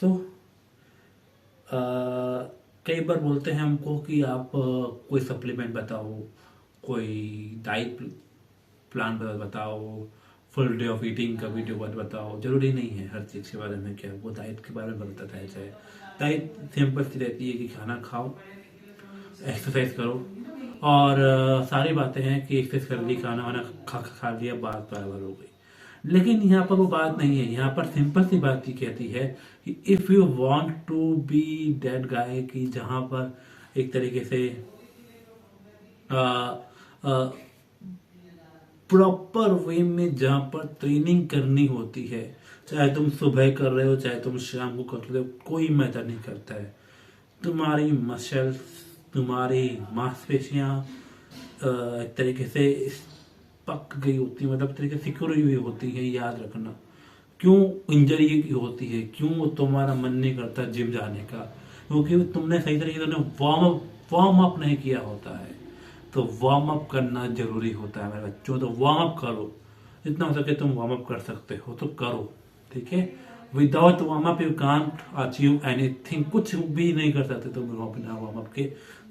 सो कई बार बोलते हैं हमको कि आप कोई सप्लीमेंट बताओ, कोई डाइट प्लान बताओ, फुल डे ऑफ ईटिंग का वीडियो बताओ। जरूरी नहीं है हर चीज़ के बारे में कि आपको डाइट के बारे में बताता है। चाहे डाइट सिंपल सी रहती है कि खाना खाओ, एक्सरसाइज करो, और सारी बातें हैं कि एक्सरसाइज कर ली, खाना वाना खा लिया, बात बराबर हो गई। लेकिन यहाँ पर वो बात नहीं है। यहाँ पर सिंपल सी बात ही कहती है कि if you want to be that guy, कि जहाँ पर एक तरीके से प्रॉपर वे में जहाँ पर ट्रेनिंग करनी होती है, चाहे तुम सुबह कर रहे हो चाहे तुम शाम को कर रहे हो, कोई मैटर नहीं करता है। तुम्हारी मसल्स, तुम्हारी मांसपेशियां एक तरीके से पक गई होती है, मतलब एक तरीके से सिकुड़ी हुई होती है। याद रखना क्यों इंजरी होती है, क्यों तुम्हारा मन नहीं करता जिम जाने का, क्योंकि तुमने सही तरीके से वार्म अप नहीं किया होता है। तो वार्म अप करना जरूरी होता है मेरे बच्चों। तो वार्म अप करो, जितना हो सके तुम वार्म अप कर सकते हो तो करो, ठीक है। Without warm up you can't achieve anything. कुछ भी नहीं कर सकते तुम बिना वार्म अप के।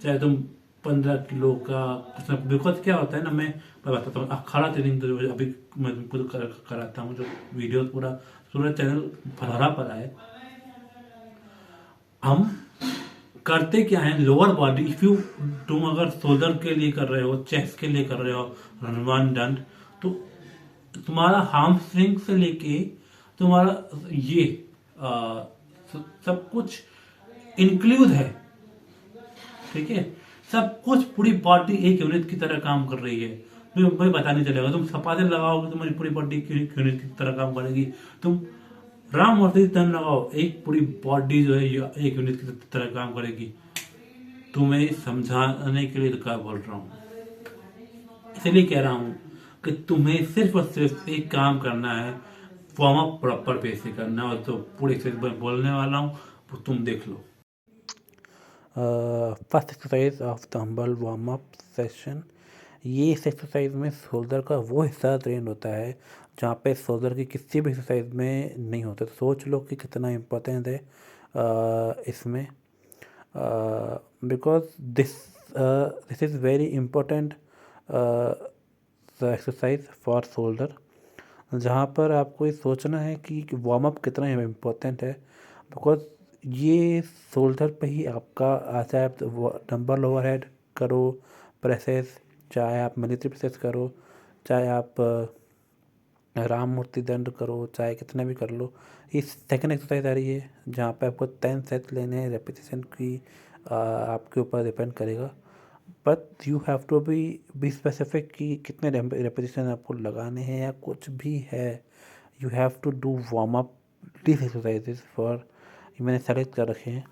चाहे तुम 15 किलो का, बिकॉज क्या होता है ना, मैं बताता हूँ। अखाड़ा ट्रेनिंग तो अभी मैं खुद कराता हूँ, जो वीडियो पूरा चैनल भरा पड़ा है। हम करते क्या है, लोअर बॉडी, इफ यू, तुम अगर शोल्डर के लिए कर रहे हो, चेस्ट के लिए कर रहे हो वन डंड, तो तुम्हारा हार्म स्ट्रिंग से लेके तुम्हारा ये सब कुछ इंक्लूड है, ठीक है। सब कुछ, पूरी बॉडी एक यूनिट की तरह काम कर रही है। तुम्हें पता नहीं चलेगा, तुम सपाटे लगाओगे तुम्हारी पूरी बॉडी यूनिट की तरह काम करेगी। तुम राम और धन लगाओ, एक पूरी बॉडी जो है एक यूनिट की तरह काम करेगी। तुम्हें समझाने के लिए क्या बोल रहा हूँ, इसलिए कह रहा हूँ कि तुम्हें सिर्फ और सिर्फ एक काम करना है, वार्म अप प्रॉपर वे से करना। और तो पूरे एक्सरसाइज बोलने वाला हूँ, वो तुम देख लो। First exercise of dumbbell warm up session. ये इस एक्सरसाइज में शोल्डर का वो हिस्सा ट्रेन होता है जहाँ पे शोल्डर की किसी भी एक्सरसाइज में नहीं होता। तो सोच लो कि कितना इम्पोर्टेंट है इसमें, because this is very important exercise for shoulder, जहाँ पर आपको ये सोचना है कि वार्म अप कितना इम्पोर्टेंट है। बिकॉज ये शोल्डर पे ही आपका, चाहे आप डंबल ओवरहेड करो, प्रेसेस, चाहे आप मिलिट्री प्रेसेस करो, चाहे आप राम मूर्ति दंड करो, चाहे कितना भी कर लो। इस सेकंड एक्सरसाइज आ रही है जहाँ पे आपको 10 सेट लेने हैं। रेपिटेशन की आपके ऊपर डिपेंड करेगा, but you have to be specific कि कितने रेपिटेशन आपको लगाने हैं या कुछ भी है। You have to do warm up this exercises for, मैंने सेलेक्ट कर रखे हैं,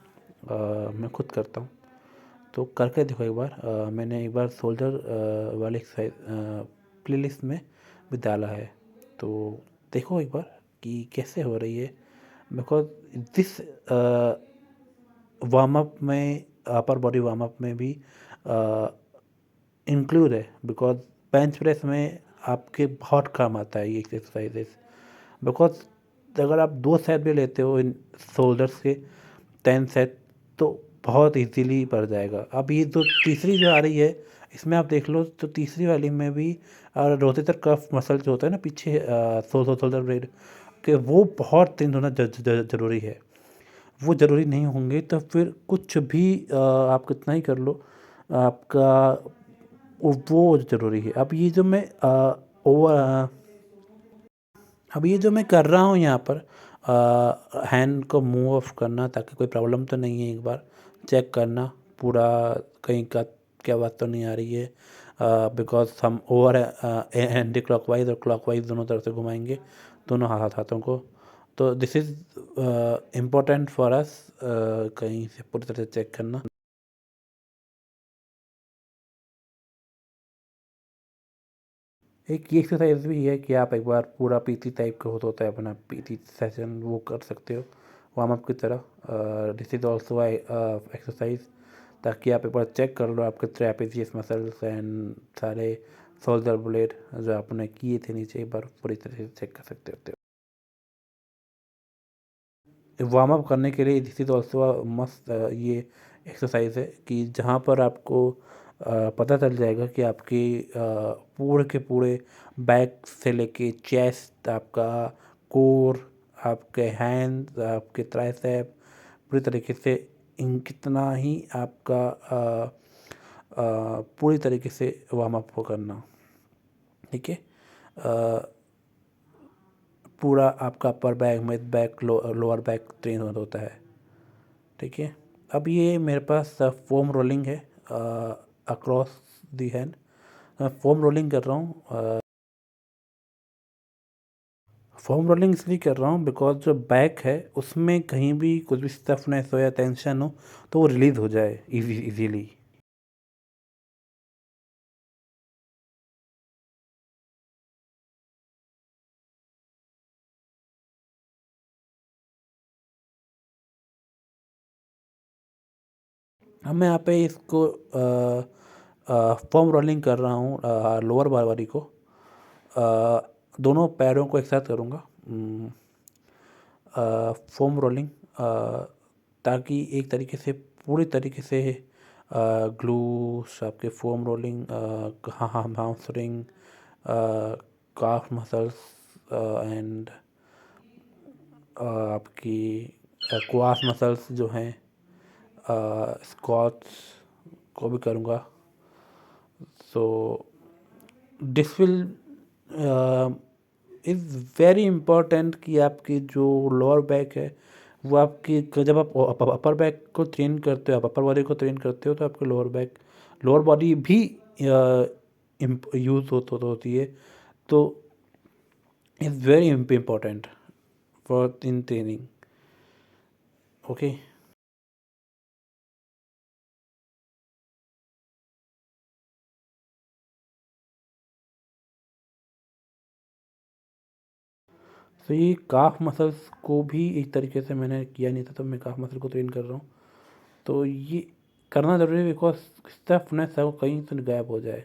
मैं खुद करता हूँ। तो करके देखो एक बार। मैंने एक बार शोल्डर वाले एक्सरसाइज प्लेलिस्ट में भी डाला है, तो देखो एक बार कि कैसे हो रही है। बिकॉज दिस वार्म अप में, अपर बॉडी वार्म अप में भी इंक्लूड है। बिकॉज बेंच प्रेस में आपके बहुत काम आता है ये एक्सरसाइजेस। बिकॉज अगर आप 2 सेट भी लेते हो इन शोल्डर्स के 10 सेट, तो बहुत इजीली बढ़ जाएगा। अब ये जो तीसरी जो आ रही है, इसमें आप देख लो तो तीसरी वाली में भी रोटेटर कफ मसल जो होता है ना पीछे, शोल्डर ब्लेड के, वो बहुत ट्रेन होना ज़रूरी है। वो ज़रूरी नहीं होंगे तो फिर कुछ भी आप कितना ही कर लो, आपका वो ज़रूरी है। अब ये जो मैं कर रहा हूँ यहाँ पर, हैंड को मूव ऑफ करना ताकि कोई प्रॉब्लम तो नहीं है, एक बार चेक करना पूरा, कहीं का क्या बात तो नहीं आ रही है। बिकॉज हम ओवर एंटी क्लॉकवाइज और क्लॉकवाइज दोनों तरफ से घुमाएंगे दोनों हाथों को। तो this is important for us, कहीं से पूरी तरह से चेक करना। एक ये एक्सरसाइज भी है कि आप एक बार पूरा पीटी टाइप का होता है अपना पीटी सेशन, वो कर सकते हो वार्म अप की तरह। दिस इज ऑल्सो एक्सरसाइज, ताकि आप एक बार चेक कर लो आपके ट्रैपेजियस मसल्स एंड सारे शोल्डर ब्लेड जो आपने किए थे नीचे, एक बार पूरी तरह से चेक कर सकते हो। वार्म अप करने के लिए दिस इज़ ऑल्सो मस्त ये एक्सरसाइज है कि जहाँ पर आपको पता चल जाएगा कि आपके पूरे के पूरे बैक से लेके चेस्ट, आपका कोर, आपके हैंड्स, आपके ट्राइसेप पूरी तरीके से इन कितना ही आपका पूरी तरीके से वार्म अप हो करना, ठीक है। पूरा आपका upper back, mid back, lower back train होता है, ठीक है। अब ये मेरे पास फोम रोलिंग है अक्रॉस दी हैंड। मैं फोम रोलिंग कर रहा हूँ। फोम रोलिंग इसलिए कर रहा हूँ बिकॉज जो बैक है उसमें कहीं भी कुछ भी स्टफनेस हो या टेंशन हो तो वो रिलीज़ हो जाए इजीली। अब मैं यहाँ पे इसको फोम रोलिंग कर रहा हूँ लोअर बारवारी को। दोनों पैरों को एक साथ करूँगा फोम रोलिंग, ताकि एक तरीके से पूरी तरीके से ग्लूस, आपके foam rolling, hamstring, calf muscles and आपकी क्वास मसल्स जो हैं, स्क्वाट्स को भी करूँगा। So this will is very important कि आपकी जो लोअर बैक है वो आपकी जब आप अपर बैक को ट्रेन करते हो, आप अपर बॉडी को ट्रेन करते हो तो आपके लोअर बॉडी भी यूज़ होती है। तो is very important for in training, okay. तो ये काफ मसल्स को भी एक तरीके से मैंने किया नहीं था, तो मैं काफ मसल को ट्रेन कर रहा हूँ। तो ये करना ज़रूरी है बिकॉज स्टफनेस है वो कहीं तो गायब हो जाए।